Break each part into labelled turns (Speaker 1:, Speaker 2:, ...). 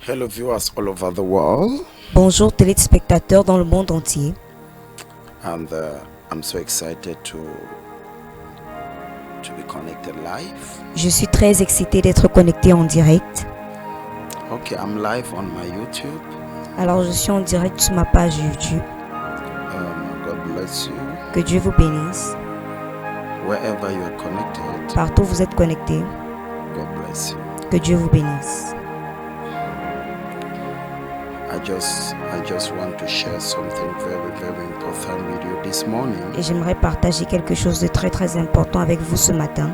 Speaker 1: Hello viewers all over the world.
Speaker 2: Bonjour téléspectateurs dans le monde entier.
Speaker 1: And I'm so excited to be connected live.
Speaker 2: Je suis très excitée d'être connectée en direct.
Speaker 1: Okay, I'm live on my YouTube.
Speaker 2: Alors je suis en direct sur ma page YouTube.
Speaker 1: God bless you.
Speaker 2: Que Dieu vous bénisse.
Speaker 1: Wherever you are connected,
Speaker 2: Partout où vous êtes connectés,
Speaker 1: God bless you.
Speaker 2: que Dieu vous bénisse.
Speaker 1: I just want to share something very, very important with you this morning.
Speaker 2: Et j'aimerais partager quelque chose de très très important avec vous ce matin.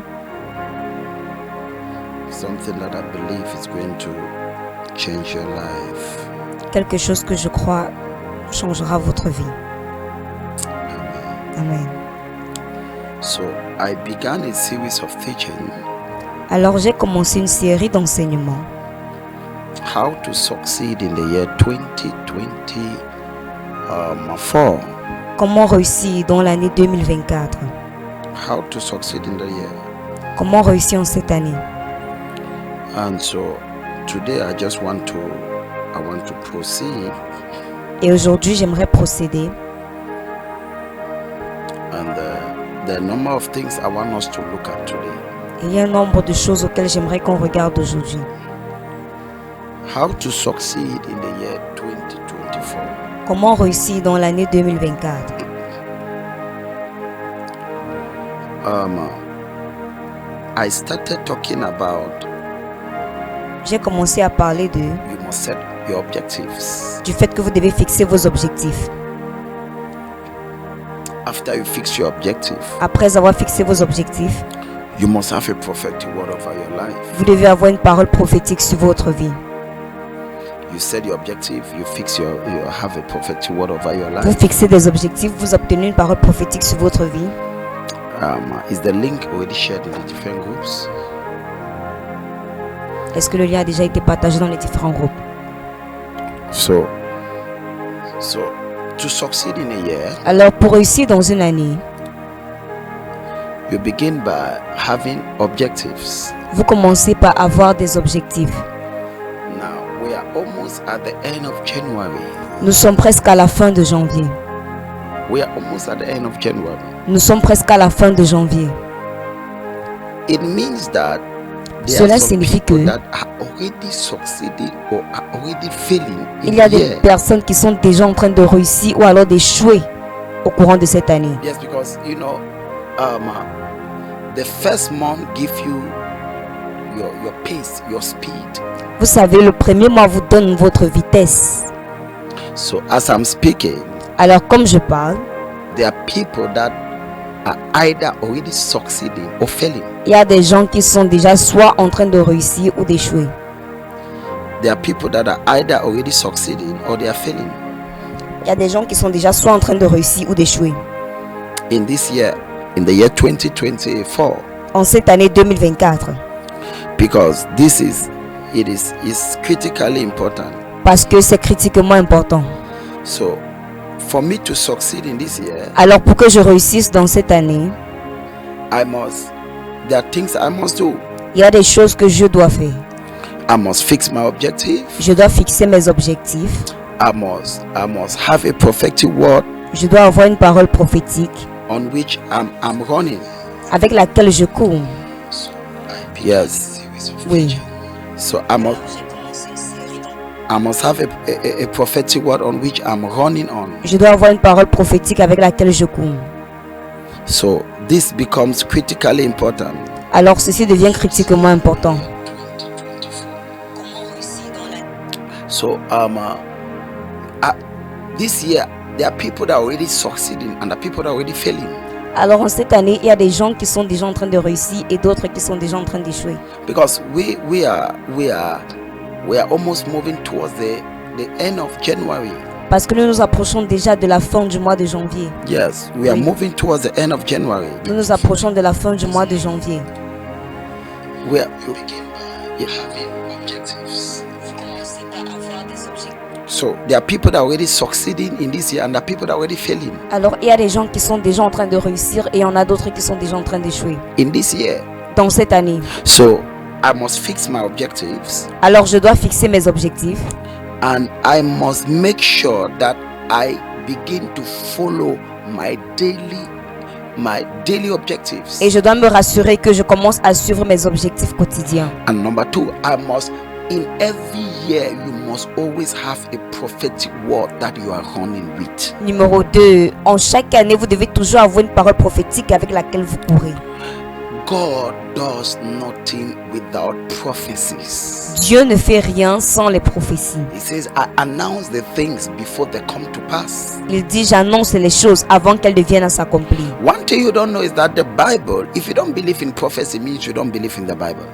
Speaker 1: Something that I believe is going to change your life.
Speaker 2: Quelque chose que je crois changera votre vie.
Speaker 1: Amen.
Speaker 2: Amen.
Speaker 1: So I began a series of teaching
Speaker 2: Alors j'ai commencé une série d'enseignements.
Speaker 1: how to succeed in the year 2024.
Speaker 2: Comment réussir dans l'année 2024?
Speaker 1: How to succeed in the year.
Speaker 2: Comment réussir en cette année?
Speaker 1: And so today I want to proceed,
Speaker 2: Et aujourd'hui j'aimerais procéder.
Speaker 1: and there are a number of things I want us to look at today.
Speaker 2: Il y a un nombre de choses auxquelles j'aimerais qu'on regarde aujourd'hui.
Speaker 1: How to succeed in the year 2024.
Speaker 2: Comment réussir dans l'année 2024?
Speaker 1: I started talking about
Speaker 2: J'ai commencé à parler
Speaker 1: you must set your objectives.
Speaker 2: du fait que vous devez fixer vos objectifs.
Speaker 1: After you fix your objective,
Speaker 2: Après avoir fixé vos objectifs,
Speaker 1: you must have a prophetic word over your life.
Speaker 2: vous devez avoir une parole prophétique sur votre vie.
Speaker 1: You set your objective, you have a prophetic word over your
Speaker 2: Vous
Speaker 1: life.
Speaker 2: fixez des objectifs, vous obtenez une parole prophétique sur votre vie.
Speaker 1: Is the link already shared in the different groups?
Speaker 2: Est-ce que le lien a déjà été partagé dans les différents groupes?
Speaker 1: So to succeed in a year,
Speaker 2: Alors pour réussir dans une année,
Speaker 1: you begin by having objectives.
Speaker 2: vous commencez par avoir des objectifs.
Speaker 1: Now we are almost at the end of January.
Speaker 2: Nous sommes presque à la fin de janvier.
Speaker 1: We are almost at the end of January.
Speaker 2: Nous sommes presque à la fin de janvier.
Speaker 1: It means that there
Speaker 2: Cela
Speaker 1: are some
Speaker 2: signifie
Speaker 1: people
Speaker 2: que
Speaker 1: that are already succeeding or are already failing in
Speaker 2: il y a
Speaker 1: the
Speaker 2: des
Speaker 1: year.
Speaker 2: personnes qui sont déjà en train de réussir ou alors d'échouer au courant de cette année.
Speaker 1: Yes, because the first month give you your pace, your speed.
Speaker 2: Vous savez, le premier mois vous donne votre vitesse.
Speaker 1: So as I'm speaking,
Speaker 2: Alors comme je parle,
Speaker 1: there are people that are either already succeeding or failing.
Speaker 2: il y a des gens qui sont déjà soit en train de réussir ou d'échouer.
Speaker 1: There are people that are either already succeeding or they are failing.
Speaker 2: Il y a des gens qui sont déjà soit en train de réussir ou d'échouer.
Speaker 1: In this year, in the year 2024,
Speaker 2: En cette année 2024.
Speaker 1: because it is critically important.
Speaker 2: Parce que c'est critiquement important.
Speaker 1: So for me to succeed in this year,
Speaker 2: Alors pour que je réussisse dans cette année,
Speaker 1: there are things I must do.
Speaker 2: il y a des choses que je dois faire.
Speaker 1: I must fix my objective.
Speaker 2: Je dois fixer mes objectifs.
Speaker 1: I must have a prophetic word
Speaker 2: Je dois avoir une parole prophétique
Speaker 1: on which I'm running.
Speaker 2: avec laquelle je cours.
Speaker 1: Yes.
Speaker 2: Oui.
Speaker 1: So I must have a prophetic word on which I'm running on.
Speaker 2: Je dois avoir une parole prophétique avec laquelle je cours.
Speaker 1: So this becomes critically important.
Speaker 2: Alors ceci devient critiquement important.
Speaker 1: So this year there are people that are already succeeding and there are people that are already failing.
Speaker 2: Alors en cette année, il y a des gens qui sont déjà en train de réussir et d'autres qui sont déjà en train d'échouer.
Speaker 1: Because we are almost moving towards the end of January.
Speaker 2: Parce que nous nous approchons déjà de la fin du mois de janvier.
Speaker 1: Yes, we are
Speaker 2: Oui.
Speaker 1: moving towards the end of January.
Speaker 2: Nous nous approchons de la fin du mois de janvier.
Speaker 1: We are, yeah. So there are people that are already succeeding in this year and there are people that are already failing
Speaker 2: Alors il y a des gens qui sont déjà en train de réussir et il y en a d'autres qui sont déjà en train d'échouer
Speaker 1: in this year.
Speaker 2: dans cette année.
Speaker 1: So I must fix my objectives,
Speaker 2: alors je dois fixer mes objectifs
Speaker 1: and I must make sure that I begin to follow my daily objectives.
Speaker 2: et je dois me rassurer que je commence à suivre mes objectifs quotidiens.
Speaker 1: And number 2, I must, in every year, you must always have a prophetic word that you are running with.
Speaker 2: Numéro 2, en chaque année, vous devez toujours avoir une parole prophétique avec laquelle vous courez.
Speaker 1: God does nothing without prophecies.
Speaker 2: Dieu ne fait rien sans les prophéties.
Speaker 1: He says, I announce the things before they come to pass.
Speaker 2: Il dit, j'annonce les choses avant qu'elles deviennent à s'accomplir.
Speaker 1: One thing you don't know is that the Bible, if you don't believe in prophecy, means you don't believe in the Bible.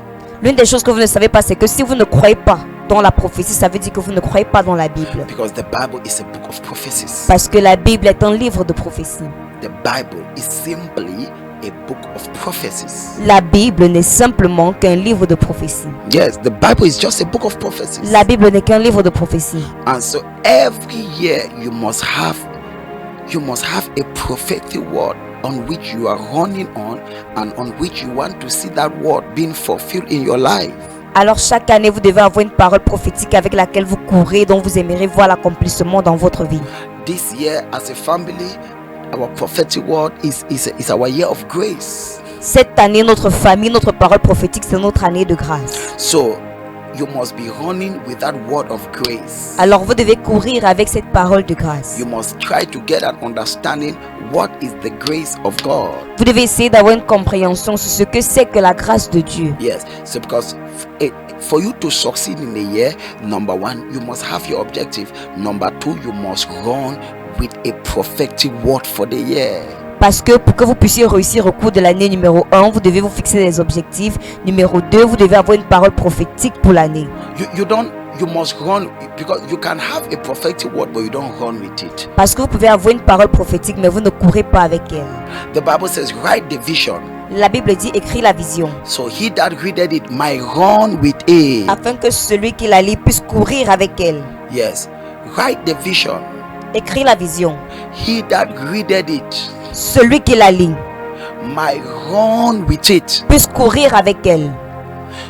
Speaker 2: L'une des choses que vous ne savez pas, c'est que si vous ne croyez pas dans la prophétie, ça veut dire que vous ne croyez pas dans la Bible.
Speaker 1: Because the Bible is a book of prophecies.
Speaker 2: Parce que la Bible est un livre de prophéties.
Speaker 1: The Bible is simply a book of prophecies.
Speaker 2: La Bible n'est simplement qu'un livre de prophéties.
Speaker 1: Yes, the Bible is just a book of prophecies.
Speaker 2: La Bible n'est qu'un livre de prophéties.
Speaker 1: And so every year you must have a prophetic word on which you are running on, and on which you want to see that word being fulfilled in your life.
Speaker 2: Alors chaque année, vous devez avoir une parole prophétique avec laquelle vous courez, dont vous aimeriez voir l'accomplissement dans votre vie.
Speaker 1: This year, as a family, our prophetic word is our year of grace.
Speaker 2: Cette année, notre famille, notre parole prophétique, c'est notre année de grâce.
Speaker 1: So you must be running with that word of grace.
Speaker 2: Alors vous devez courir avec cette parole de grâce.
Speaker 1: You must try to get an understanding what is the grace of God.
Speaker 2: Vous devez essayer d'avoir une compréhension sur ce que c'est que la grâce de Dieu.
Speaker 1: Yes, so because for you to succeed in a year, number 1, you must have your objective. Number 2, you must run with a prophetic word for the year.
Speaker 2: Parce que pour que vous puissiez réussir au cours de l'année numéro 1, vous devez vous fixer des objectifs. Numéro 2, vous devez avoir une parole prophétique pour l'année.
Speaker 1: You must run, because you can have a prophetic word but you don't run with it.
Speaker 2: Parce que vous pouvez avoir une parole prophétique mais vous ne courez pas avec elle.
Speaker 1: The Bible says, write the vision.
Speaker 2: La Bible dit, écris la vision.
Speaker 1: So he that readeth it might run with it.
Speaker 2: Afin que celui qui la lit puisse courir avec elle.
Speaker 1: Yes, write the vision.
Speaker 2: Écris la vision.
Speaker 1: He that readeth it
Speaker 2: Celui qui la lit
Speaker 1: might run with it.
Speaker 2: puisse courir avec elle.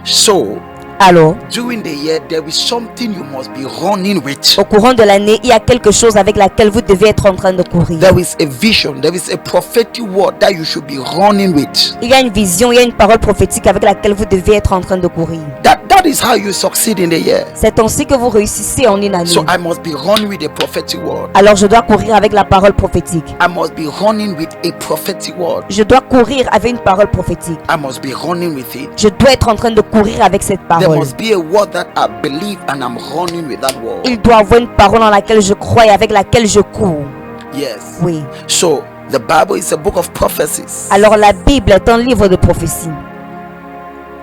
Speaker 1: So
Speaker 2: Alors,
Speaker 1: during the year, there is something you must be running with.
Speaker 2: au courant de l'année, il y a quelque chose avec laquelle vous devez être en train de courir.
Speaker 1: There is a vision, there is a prophetic word that you should be running with.
Speaker 2: Il y a une vision, il y a une parole prophétique avec laquelle vous devez être en train de courir.
Speaker 1: That is how you succeed in the year.
Speaker 2: C'est ainsi que vous réussissez en une année.
Speaker 1: So I must be running with a prophetic word.
Speaker 2: Alors je dois courir avec la parole prophétique.
Speaker 1: I must be running with a prophetic word.
Speaker 2: Je dois courir avec une parole prophétique.
Speaker 1: I must be running with it.
Speaker 2: Je dois être en train de courir avec cette
Speaker 1: There
Speaker 2: parole.
Speaker 1: must be a word that I believe and I'm running with that word.
Speaker 2: Il doit avoir une parole dans laquelle je crois et avec laquelle je cours.
Speaker 1: Yes.
Speaker 2: Oui.
Speaker 1: So the Bible is a book of prophecies.
Speaker 2: Alors la Bible est un livre de prophétie.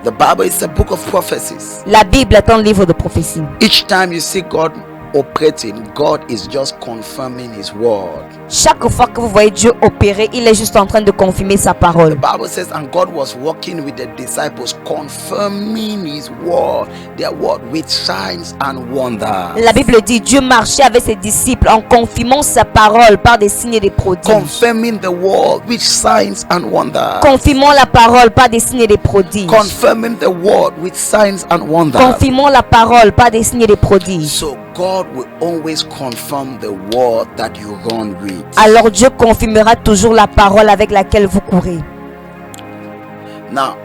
Speaker 1: The Bible is a book of prophecies.
Speaker 2: La Bible est un livre de prophétie.
Speaker 1: Each time you see God operating, God is just confirming his word.
Speaker 2: Chaque fois que vous voyez Dieu opérer, il est juste en train de confirmer sa
Speaker 1: The
Speaker 2: parole.
Speaker 1: Bible says, and God was working with the disciples, confirming his word, their word with signs and wonders.
Speaker 2: La Bible dit Dieu marchait avec ses disciples en confirmant sa parole par des signes et des prodiges.
Speaker 1: Confirming the word with signs and wonders.
Speaker 2: Confirmons la parole par des signes et des prodiges.
Speaker 1: Confirming the word with signs and wonders.
Speaker 2: Confirmons la parole par des signes et des prodiges.
Speaker 1: So God will always confirm the word that you run with.
Speaker 2: Alors Dieu confirmera toujours la parole avec laquelle vous courez.
Speaker 1: Now,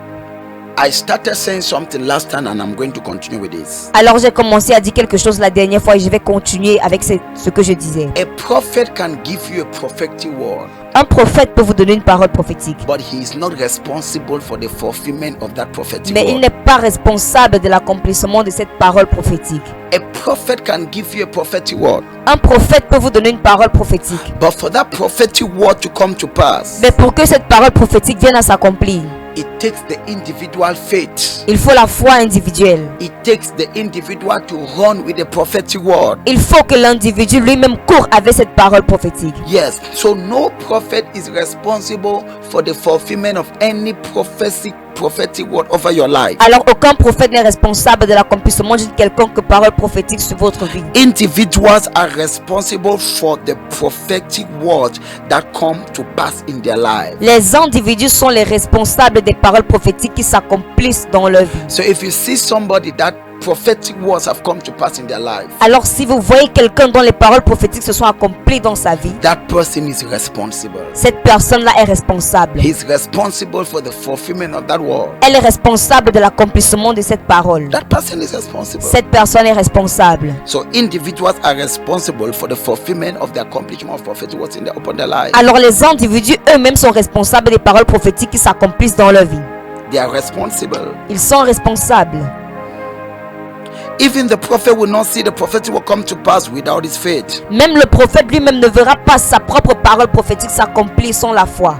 Speaker 1: I started saying something last time and I'm going to continue with this.
Speaker 2: Alors j'ai commencé à dire quelque chose la dernière fois et je vais continuer avec ce que je disais.
Speaker 1: A prophet can give you a prophetic word,
Speaker 2: Un prophète peut vous donner une parole prophétique,
Speaker 1: but he is not responsible for the fulfillment of that prophetic
Speaker 2: mais il
Speaker 1: word.
Speaker 2: n'est pas responsable de l'accomplissement de cette parole prophétique.
Speaker 1: A prophet can give you a prophetic word,
Speaker 2: Un prophète peut vous donner une parole prophétique,
Speaker 1: but for that prophetic word to come to pass,
Speaker 2: mais pour que cette parole prophétique vienne à s'accomplir,
Speaker 1: it takes the individual faith.
Speaker 2: il faut la foi individuelle.
Speaker 1: It takes the individual to run with the prophetic word.
Speaker 2: Il faut que l'individu lui-même court avec cette parole prophétique.
Speaker 1: Yes, so no prophet is responsible for the fulfillment of any prophetic prophetic word over your life.
Speaker 2: Alors aucun prophète n'est responsable de l'accomplissement d'une quelconque parole prophétique sur votre vie.
Speaker 1: Individuals are responsible for the prophetic words that come to pass in their life.
Speaker 2: Les individus sont les responsables des paroles prophétiques qui s'accomplissent dans leur vie.
Speaker 1: So if you see somebody that prophetic words have come to pass in their life,
Speaker 2: Alors si vous voyez quelqu'un dont les paroles prophétiques se sont accomplies dans sa vie,
Speaker 1: that person is responsible.
Speaker 2: cette personne-là est responsable.
Speaker 1: He's responsible for the fulfillment of that word.
Speaker 2: Elle est responsable de l'accomplissement de cette parole.
Speaker 1: That person is responsible.
Speaker 2: Cette personne est responsable.
Speaker 1: So individuals are responsible for the fulfillment of the accomplishment of prophetic words upon their life.
Speaker 2: Alors les individus eux-mêmes sont responsables des paroles prophétiques qui s'accomplissent dans leur vie.
Speaker 1: They are responsible.
Speaker 2: Ils sont responsables.
Speaker 1: Even the prophet will not see the prophetic will come to pass without his faith.
Speaker 2: Même le prophète lui-même ne verra pas sa propre parole prophétique s'accomplir sans la foi.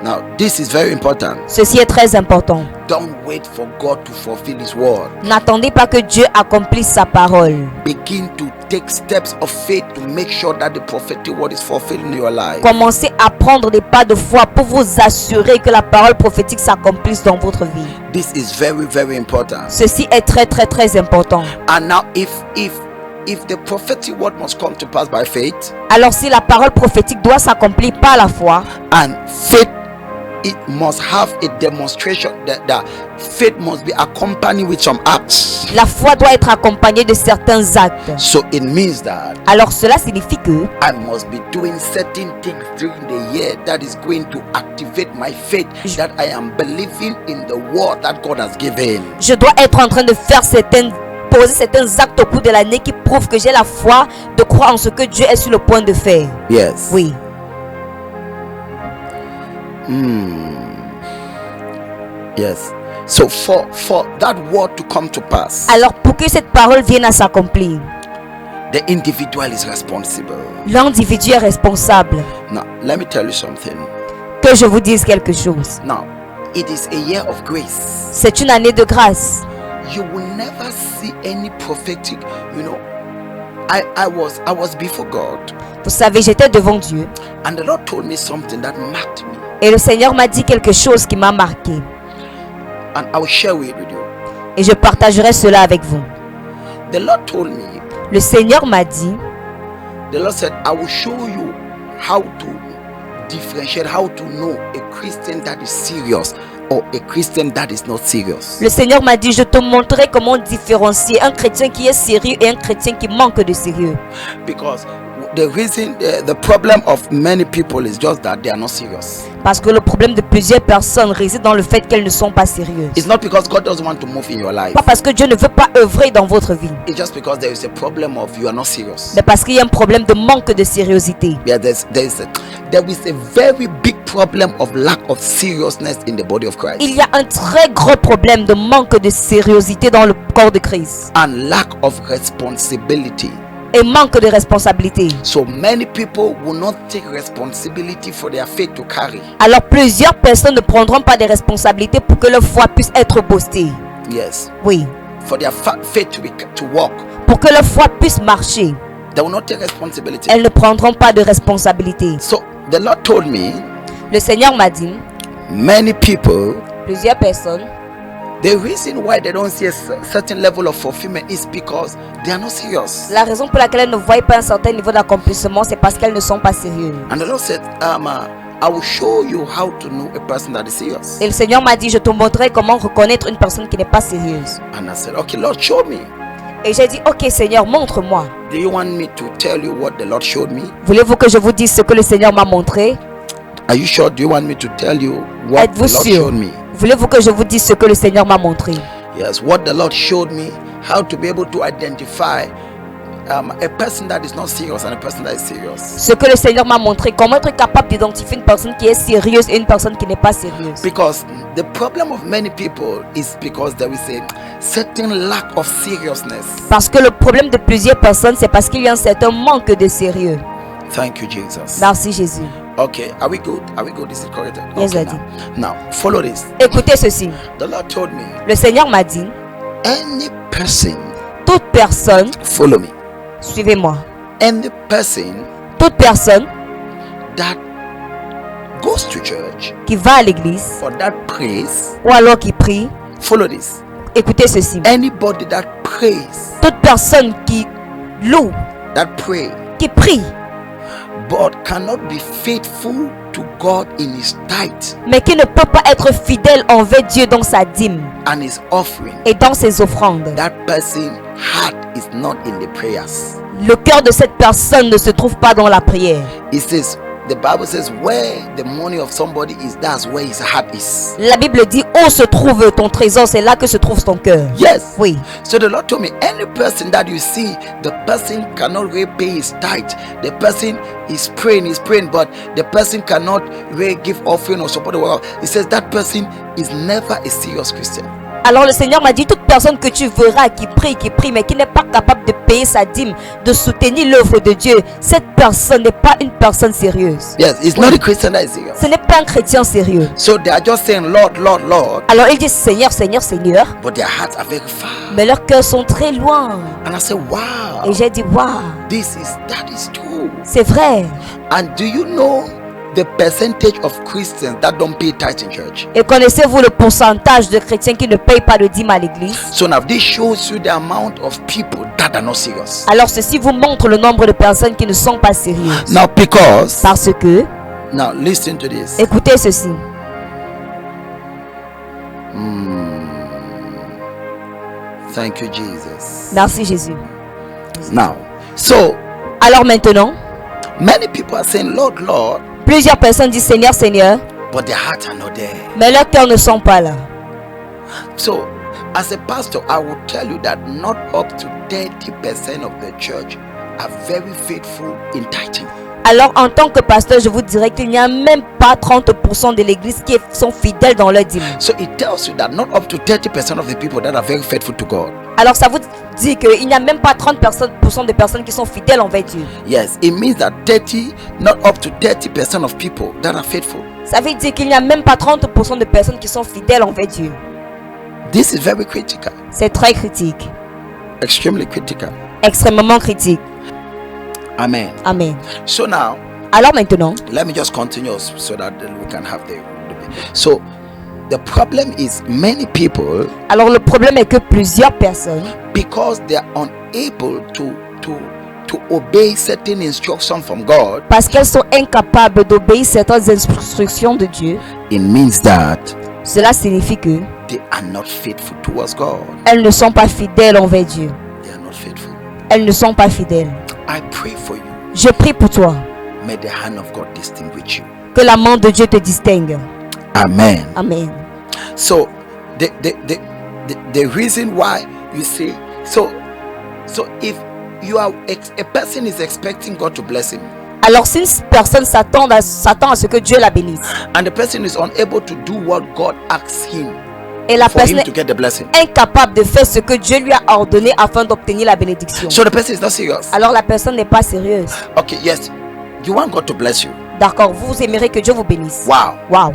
Speaker 1: Now, this is very important.
Speaker 2: Ceci est très important.
Speaker 1: Don't wait for God to fulfill his word.
Speaker 2: N'attendez pas que Dieu accomplisse sa parole.
Speaker 1: Begin to take steps of faith to make sure that the prophetic word is fulfilled in your life.
Speaker 2: Commencez à prendre des pas de foi pour vous assurer que la parole prophétique s'accomplisse dans votre vie.
Speaker 1: This is very, very important.
Speaker 2: Ceci est très très très important.
Speaker 1: And now if the prophetic word must come to pass by faith,
Speaker 2: Alors si la parole prophétique doit s'accomplir par la foi,
Speaker 1: and faith, it must have a demonstration that faith must be accompanied with some acts.
Speaker 2: la foi doit être accompagnée de certains actes.
Speaker 1: So it means that
Speaker 2: Alors cela signifie que
Speaker 1: I must be doing certain things during the year that is going to activate my faith, that I am believing in the word that God has given.
Speaker 2: je dois être en train de faire poser certains actes au cours de l'année qui prouvent que j'ai la foi de croire en ce que Dieu est sur le point de faire.
Speaker 1: Yes.
Speaker 2: Oui.
Speaker 1: Yes. So for that word to come to pass,
Speaker 2: Alors pour que cette parole vienne à s'accomplir,
Speaker 1: the individual is responsible.
Speaker 2: l'individu est responsable.
Speaker 1: Now, let me tell you something.
Speaker 2: Que je vous dise quelque chose.
Speaker 1: Now, it is a year of grace.
Speaker 2: C'est une année de grâce.
Speaker 1: You will never see any prophetic, I was before God,
Speaker 2: Vous savez, j'étais devant Dieu
Speaker 1: and the Lord told me something that marked me,
Speaker 2: et le Seigneur m'a dit quelque chose qui m'a marqué.
Speaker 1: and I will share it with you.
Speaker 2: Et je partagerai cela avec vous.
Speaker 1: The Lord told me,
Speaker 2: Le Seigneur m'a dit,
Speaker 1: the Lord said, I will show you how to differentiate, how to know a Christian that is serious or a Christian that is not serious.
Speaker 2: le Seigneur m'a dit, je te montrerai comment différencier un chrétien qui est sérieux et un chrétien qui manque de sérieux.
Speaker 1: Because the reason, the problem of many people is just that they are not serious.
Speaker 2: Parce que le problème de plusieurs personnes réside dans le fait qu'elles ne sont pas sérieuses.
Speaker 1: It's not because God doesn't want to move in your life.
Speaker 2: Pas parce que Dieu ne veut pas œuvrer dans votre vie,
Speaker 1: It's just because there is a problem of you are not serious.
Speaker 2: mais parce qu'il y a un problème de manque de sérieuxité.
Speaker 1: Yeah, there is a very big problem of lack of seriousness in the body of Christ,
Speaker 2: Il y a un très gros problème de manque de sérieuxité dans le corps de Christ
Speaker 1: and lack of responsibility.
Speaker 2: et manque de responsabilité.
Speaker 1: So many people will not take responsibility for their faith to carry.
Speaker 2: Alors plusieurs personnes ne prendront pas de responsabilités pour que leur foi puisse être boostée.
Speaker 1: Yes,
Speaker 2: Oui,
Speaker 1: for their faith to walk.
Speaker 2: pour que leur foi puisse marcher,
Speaker 1: They will not take responsibility.
Speaker 2: elles ne prendront pas de responsabilité.
Speaker 1: So the Lord told me,
Speaker 2: Le Seigneur m'a dit,
Speaker 1: many people,
Speaker 2: plusieurs personnes,
Speaker 1: the reason why they don't see a certain level of fulfillment is because they are not serious.
Speaker 2: la raison pour laquelle elles ne voient pas un certain niveau d'accomplissement, c'est parce qu'elles ne sont pas sérieuses.
Speaker 1: And the Lord said, I will show you how to know a person that is serious.
Speaker 2: Et le Seigneur m'a dit, je te montrerai comment reconnaître une personne qui n'est pas sérieuse.
Speaker 1: And I said, okay, Lord, show me.
Speaker 2: Et j'ai dit, ok Seigneur, montre-moi.
Speaker 1: Do you want me to tell you what the Lord showed me?
Speaker 2: Voulez-vous que je vous dise ce que le Seigneur m'a montré?
Speaker 1: Are you sure? Do you want me to tell you what the
Speaker 2: Êtes-vous
Speaker 1: Lord
Speaker 2: sûr?
Speaker 1: showed me?
Speaker 2: Voulez-vous que je vous dise ce que le Seigneur m'a montré?
Speaker 1: Yes, what the Lord showed me, how to be able to identify a person that is not serious and a person that is serious.
Speaker 2: Ce que le Seigneur m'a montré, comment être capable d'identifier une personne qui est sérieuse et une personne qui n'est pas sérieuse.
Speaker 1: Because the problem of many people is because there is a certain lack of seriousness.
Speaker 2: Parce que le problème de plusieurs personnes, c'est parce qu'il y a un certain manque de sérieux.
Speaker 1: Thank you, Jesus.
Speaker 2: Merci Jésus.
Speaker 1: Okay, are we good? Are we good? Is it correct?
Speaker 2: Yes,
Speaker 1: Okay,
Speaker 2: Daddy.
Speaker 1: now, follow this.
Speaker 2: Écoutez ceci.
Speaker 1: The Lord told me,
Speaker 2: Le Seigneur m'a dit,
Speaker 1: any person,
Speaker 2: toute personne,
Speaker 1: follow me,
Speaker 2: suivez-moi,
Speaker 1: any person
Speaker 2: toute personne
Speaker 1: that goes to church
Speaker 2: qui va à l'église
Speaker 1: or that prays,
Speaker 2: ou alors qui prie,
Speaker 1: follow this.
Speaker 2: écoutez ceci.
Speaker 1: Anybody that prays,
Speaker 2: Toute personne qui loue,
Speaker 1: that pray,
Speaker 2: qui prie,
Speaker 1: but cannot be faithful to God in his tithe
Speaker 2: mais qui ne peut pas être fidèle envers Dieu dans sa dîme
Speaker 1: and his offering,
Speaker 2: et dans ses offrandes,
Speaker 1: that person heart is not in the prayers.
Speaker 2: le cœur de cette personne ne se trouve pas dans la prière.
Speaker 1: It says, the Bible says, where the money of somebody is, that's where his heart is.
Speaker 2: La Bible dit où se trouve ton trésor, c'est là que se trouve ton cœur.
Speaker 1: Yes.
Speaker 2: Oui.
Speaker 1: So the Lord told me, any person that you see, the person cannot really pay his tithe. The person is praying, but the person cannot really give offering or support the work. He says that person is never a serious Christian.
Speaker 2: Alors le Seigneur m'a dit, toute personne que tu verras qui prie, mais qui n'est pas capable de payer sa dîme, de soutenir l'œuvre de Dieu, cette personne n'est pas une personne sérieuse.
Speaker 1: Yes, it's not a Christian that is serious.
Speaker 2: Ce n'est pas un chrétien sérieux.
Speaker 1: So they are just saying, Lord, Lord, Lord,
Speaker 2: Alors ils disent Seigneur, Seigneur, Seigneur,
Speaker 1: but their hearts are very far.
Speaker 2: mais leurs cœurs sont très loin.
Speaker 1: And I said, wow,
Speaker 2: Et j'ai dit waouh,
Speaker 1: that is true.
Speaker 2: c'est vrai.
Speaker 1: And do you know the percentage of Christians that don't pay tithe in church?
Speaker 2: Et connaissez-vous le pourcentage de chrétiens qui ne payent pas de dîme à l'église?
Speaker 1: So now this shows you the amount of people that are not serious.
Speaker 2: Alors ceci vous montre le nombre de personnes qui ne sont pas sérieuses.
Speaker 1: Now because,
Speaker 2: Parce que,
Speaker 1: now listen to this.
Speaker 2: écoutez ceci.
Speaker 1: Thank you, Jesus.
Speaker 2: Merci Jésus.
Speaker 1: Now, so
Speaker 2: Alors maintenant,
Speaker 1: many people are saying, Lord, Lord,
Speaker 2: plusieurs personnes disent Seigneur, Seigneur,
Speaker 1: but their hearts are not there.
Speaker 2: mais leurs cœurs ne sont pas là.
Speaker 1: So, as a pastor, I will tell you that not up to 30% of the church are very faithful in tithing.
Speaker 2: Alors en tant que pasteur, je vous dirais qu'il n'y a même pas 30% de l'église qui sont fidèles dans leur dîme.
Speaker 1: So it tells you that not up to 30% of the people that are very faithful to God.
Speaker 2: Alors ça vous dit qu'il n'y a même pas 30% de personnes qui sont fidèles envers Dieu.
Speaker 1: Yes, it means that not up to 30% of people that are faithful.
Speaker 2: Ça veut dire qu'il n'y a même pas 30% de personnes qui sont fidèles envers Dieu.
Speaker 1: This is very critical,
Speaker 2: C'est très critique,
Speaker 1: extremely critical.
Speaker 2: extrêmement critique.
Speaker 1: Amen.
Speaker 2: Amen.
Speaker 1: So now,
Speaker 2: Alors maintenant,
Speaker 1: let me just continue so that we can have so the problem is many people,
Speaker 2: alors le problème est que plusieurs personnes,
Speaker 1: because they are unable to obey certain instructions from God,
Speaker 2: parce qu'elles sont incapables d'obéir certaines instructions de Dieu,
Speaker 1: it means that
Speaker 2: cela signifie que
Speaker 1: they are not faithful towards God.
Speaker 2: elles ne sont pas fidèles envers Dieu.
Speaker 1: They are not faithful.
Speaker 2: Elles ne sont pas fidèles.
Speaker 1: I pray for you.
Speaker 2: Je prie pour toi,
Speaker 1: May the hand of God distinguish you.
Speaker 2: que la main de Dieu te distingue.
Speaker 1: Amen.
Speaker 2: Amen.
Speaker 1: So the reason why you say so if you are a person is expecting God to bless him,
Speaker 2: Alors si une personne s'attend à ce que Dieu la bénisse,
Speaker 1: and the person is unable to do what God asks him
Speaker 2: et la
Speaker 1: for
Speaker 2: personne
Speaker 1: him to get the blessing,
Speaker 2: est incapable de faire ce que Dieu lui a ordonné afin d'obtenir la bénédiction,
Speaker 1: so the person is not serious.
Speaker 2: alors la personne n'est pas sérieuse.
Speaker 1: Okay, yes, you want God to bless you.
Speaker 2: D'accord, vous aimerez que Dieu vous bénisse.
Speaker 1: Wow.
Speaker 2: Wow.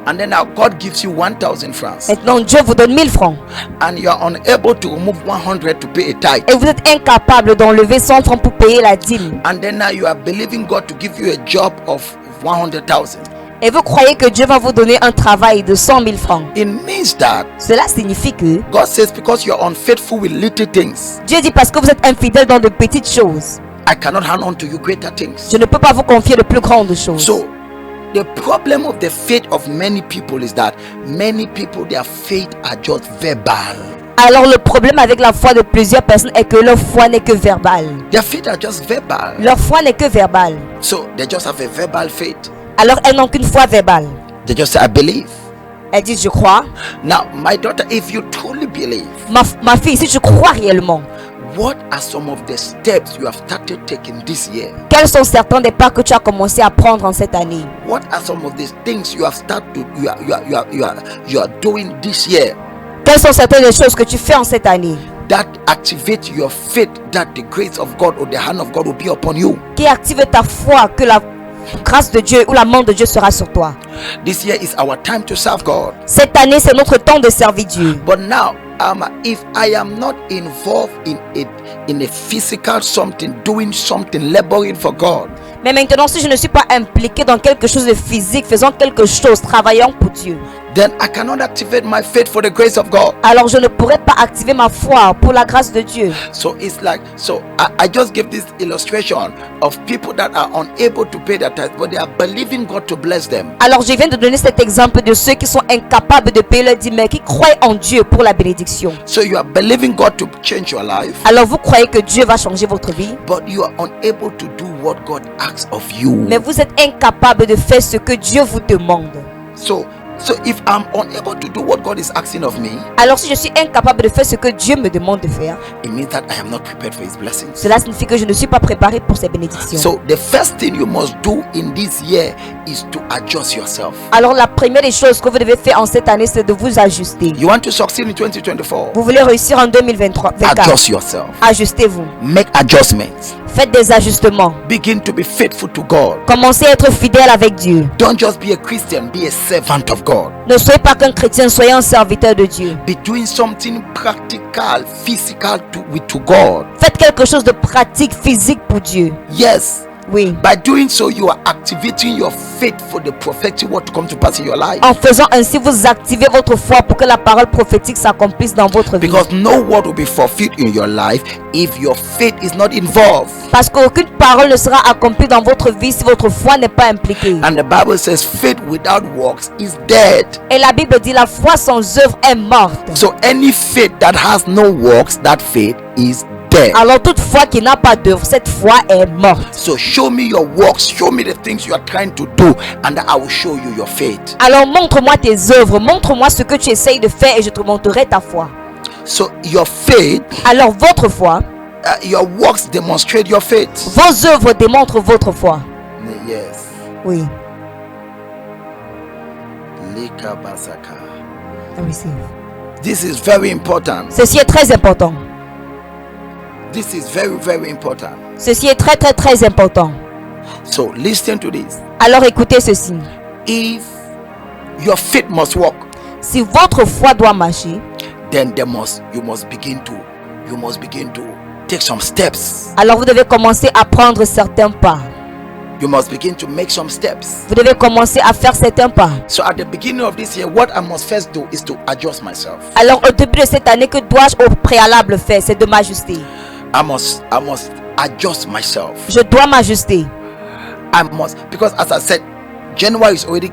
Speaker 1: And then now God gives you 1,000 francs,
Speaker 2: Maintenant Dieu vous donne 1000 francs
Speaker 1: and you are unable to remove 100 to pay a tithe.
Speaker 2: et vous êtes incapable d'enlever 100 francs pour payer la dîme.
Speaker 1: And then now you are believing God to give you a job of 100,000.
Speaker 2: Et vous croyez que Dieu va vous donner un travail de 100 000 francs.
Speaker 1: It means that
Speaker 2: Cela signifie que
Speaker 1: God says, because you are unfaithful with little things,
Speaker 2: Dieu dit parce que vous êtes infidèle dans de petites choses,
Speaker 1: I cannot hand on to you greater things.
Speaker 2: je ne peux pas vous confier de plus grandes choses.
Speaker 1: So the problem of the faith of many people is that many people, their faith are just verbal.
Speaker 2: Alors le problème avec la foi de plusieurs personnes est que leur foi n'est que verbale.
Speaker 1: Their faith are just verbal.
Speaker 2: Leur foi n'est que verbale.
Speaker 1: So they just have a verbal faith.
Speaker 2: Alors elles n'ont qu'une foi verbale.
Speaker 1: They just say, I believe.
Speaker 2: Elles disent je crois.
Speaker 1: Now, my daughter, if you truly believe,
Speaker 2: Ma fille, si tu crois réellement,
Speaker 1: what are some of the steps you have started taking this year?
Speaker 2: quels sont certains des pas que tu as commencé à prendre en cette année?
Speaker 1: What are some of the things you have started you are doing this year
Speaker 2: Quelles sont certaines des choses que tu fais en cette année
Speaker 1: that activate your faith that the grace of God or the hand of God will be upon you?
Speaker 2: qui active ta foi que la grâce de Dieu ou la main de Dieu sera sur toi?
Speaker 1: This year is our time to serve God.
Speaker 2: Cette année, c'est notre temps de servir Dieu.
Speaker 1: But now, if I am not involved in a physical something, doing something, laboring for God,
Speaker 2: Mais maintenant, si je ne suis pas impliqué dans quelque chose de physique, faisant quelque chose, travaillant pour Dieu,
Speaker 1: then I cannot activate my faith for the grace of God.
Speaker 2: alors je ne pourrai pas activer ma foi pour la grâce de Dieu.
Speaker 1: So it's like, I just give this illustration of people that are unable to pay their tithe, but they are believing God to bless them.
Speaker 2: Alors je viens de donner cet exemple de ceux qui sont incapables de payer leur dîme, mais qui croient en Dieu pour la bénédiction.
Speaker 1: So you are believing God to change your life,
Speaker 2: Alors vous croyez que Dieu va changer votre vie,
Speaker 1: but you are unable to do what God asks of you.
Speaker 2: mais vous êtes incapable de faire ce que Dieu vous demande.
Speaker 1: So if I'm unable to do what God is asking of me,
Speaker 2: Alors si je suis incapable de faire ce que Dieu me demande de faire,
Speaker 1: it means that I am not prepared for His blessings.
Speaker 2: cela signifie que je ne suis pas préparé pour ses bénédictions.
Speaker 1: So the first thing you must do in this year is to adjust yourself.
Speaker 2: Alors la première des choses que vous devez faire en cette année, c'est de vous ajuster.
Speaker 1: You want to succeed in 2024?
Speaker 2: Vous voulez réussir en 2024.
Speaker 1: Adjust yourself.
Speaker 2: Ajustez-vous.
Speaker 1: Make adjustments.
Speaker 2: Faites des ajustements.
Speaker 1: Begin to be faithful to God.
Speaker 2: Commencez à être fidèle avec Dieu.
Speaker 1: Don't just be a Christian, be a servant of God.
Speaker 2: Ne soyez pas qu'un chrétien, soyez un serviteur de Dieu.
Speaker 1: Be doing something practical, physical to God.
Speaker 2: Faites quelque chose de pratique, physique pour Dieu.
Speaker 1: Yes.
Speaker 2: Oui.
Speaker 1: By doing so, you are activating your faith for the prophetic word to come to pass in your life.
Speaker 2: En faisant ainsi, vous activez votre foi pour que la parole prophétique s'accomplisse dans votre vie.
Speaker 1: Because no word will be fulfilled in your life if your faith is not involved.
Speaker 2: Parce qu'aucune parole ne sera accomplie dans votre vie si votre foi n'est pas impliquée.
Speaker 1: And the Bible says faith without works is dead.
Speaker 2: Et la Bible dit la foi sans œuvre est morte.
Speaker 1: So any faith that has no works, that faith is dead.
Speaker 2: Alors toute foi qui n'a pas d'œuvre, cette foi est morte.
Speaker 1: So show me your works, show me the things you are trying to do, and I will show you your faith.
Speaker 2: Alors montre-moi tes œuvres, montre-moi ce que tu essayes de faire et je te montrerai ta foi.
Speaker 1: So your faith,
Speaker 2: Alors votre foi,
Speaker 1: your works demonstrate your faith.
Speaker 2: vos œuvres démontrent votre foi.
Speaker 1: Yes.
Speaker 2: Oui.
Speaker 1: Likabasaka.
Speaker 2: Receive.
Speaker 1: This is very important.
Speaker 2: Ceci est très important.
Speaker 1: This is very, very important.
Speaker 2: Ceci est très très très important.
Speaker 1: So listen to this.
Speaker 2: Alors écoutez ceci.
Speaker 1: If your faith must work,
Speaker 2: Si votre foi doit marcher,
Speaker 1: then you must begin to take some steps.
Speaker 2: alors vous devez commencer à prendre certains pas.
Speaker 1: You must begin to make some steps.
Speaker 2: Vous devez commencer à faire certains pas.
Speaker 1: So at the beginning of this year, what I must first do is to adjust myself.
Speaker 2: Alors au début de cette année, que dois-je au préalable faire? C'est de m'ajuster.
Speaker 1: I must adjust myself.
Speaker 2: Je dois m'ajuster.
Speaker 1: I must, because as I said, January is already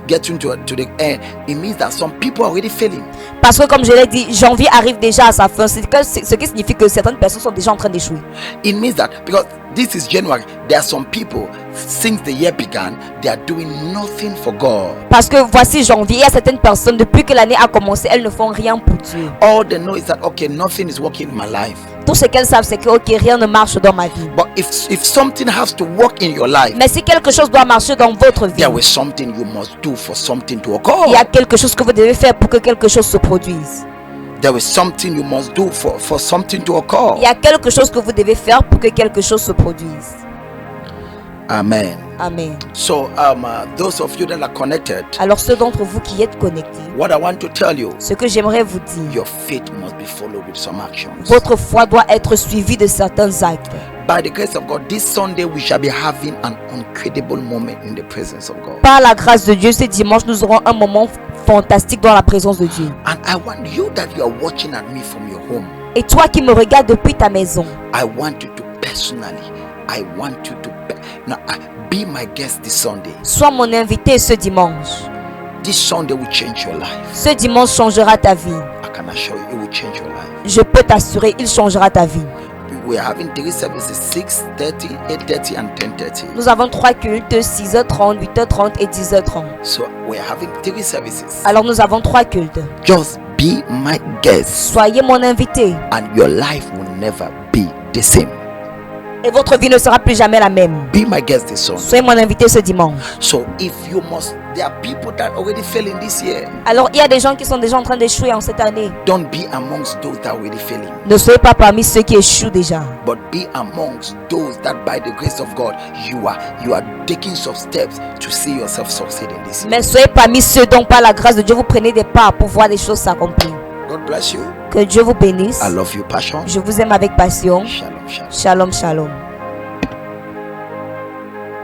Speaker 1: getting to the end. It means that some people are already failing.
Speaker 2: Parce que comme je l'ai dit, janvier arrive déjà à sa fin. Ce qui signifie que certaines personnes sont déjà en train d'échouer.
Speaker 1: It means that because this is January, there are some people since the year began, they are doing nothing for God.
Speaker 2: Parce que voici janvier, il y a certaines personnes, depuis que l'année a commencé, elles ne font rien pour Dieu.
Speaker 1: All they know is that, okay, nothing is working in my life.
Speaker 2: Tout ce qu'elles savent, c'est que ok, rien ne marche dans ma vie.
Speaker 1: But if something has to work in your life,
Speaker 2: Mais si quelque chose doit marcher dans votre vie,
Speaker 1: there is something you must do for something to
Speaker 2: il y a
Speaker 1: occur.
Speaker 2: quelque chose que vous devez faire pour que quelque chose se produise.
Speaker 1: There is something you must do for something to occur.
Speaker 2: Il y a quelque chose que vous devez faire pour que quelque chose se produise.
Speaker 1: Amen.
Speaker 2: Amen.
Speaker 1: So those of you that are connected,
Speaker 2: Alors ceux d'entre vous qui êtes connectés,
Speaker 1: what I want to tell you,
Speaker 2: ce que j'aimerais vous dire,
Speaker 1: your faith must be followed with some actions.
Speaker 2: votre foi doit être suivie de certains actes.
Speaker 1: By the grace of God, this Sunday we shall be having an incredible moment in the presence of God.
Speaker 2: Par la grâce de Dieu, ce dimanche, nous aurons un moment fantastique dans la présence de Dieu.
Speaker 1: And I want you that you are watching at me from your home.
Speaker 2: Et toi qui me regardes depuis ta maison,
Speaker 1: I want you to personally, I want you to be my guest this Sunday.
Speaker 2: sois mon invité ce dimanche.
Speaker 1: This Sunday will change your life.
Speaker 2: Ce dimanche changera ta vie.
Speaker 1: I can assure you, it will change your life.
Speaker 2: Je peux t'assurer, il changera ta vie.
Speaker 1: We are having 3 services, 6:30, 8:30 and 10:30.
Speaker 2: Nous avons 3 cultes, 6h30, 8h30 et 10h30.
Speaker 1: So we are having 3 services.
Speaker 2: Alors nous avons 3 cultes.
Speaker 1: Just be my guest
Speaker 2: Soyez mon invité
Speaker 1: and your life will never be the same.
Speaker 2: et votre vie ne sera plus jamais la même.
Speaker 1: Be my guest this Sunday.
Speaker 2: Soyez mon invité ce dimanche.
Speaker 1: So if you must, there are people that already failing this year.
Speaker 2: Alors il y a des gens qui sont déjà en train d'échouer en cette année.
Speaker 1: Don't be amongst those that are already failing,
Speaker 2: Ne soyez pas parmi ceux qui échouent déjà.
Speaker 1: but be amongst those that by the grace of God you are taking some steps to see yourself succeed in this year.
Speaker 2: Mais soyez parmi ceux dont par la grâce de Dieu vous prenez des pas pour voir des choses s'accomplir.
Speaker 1: God bless you.
Speaker 2: Que Dieu vous bénisse.
Speaker 1: I love you, passion.
Speaker 2: Je vous aime avec passion.
Speaker 1: Shalom, shalom.
Speaker 2: Shalom, shalom.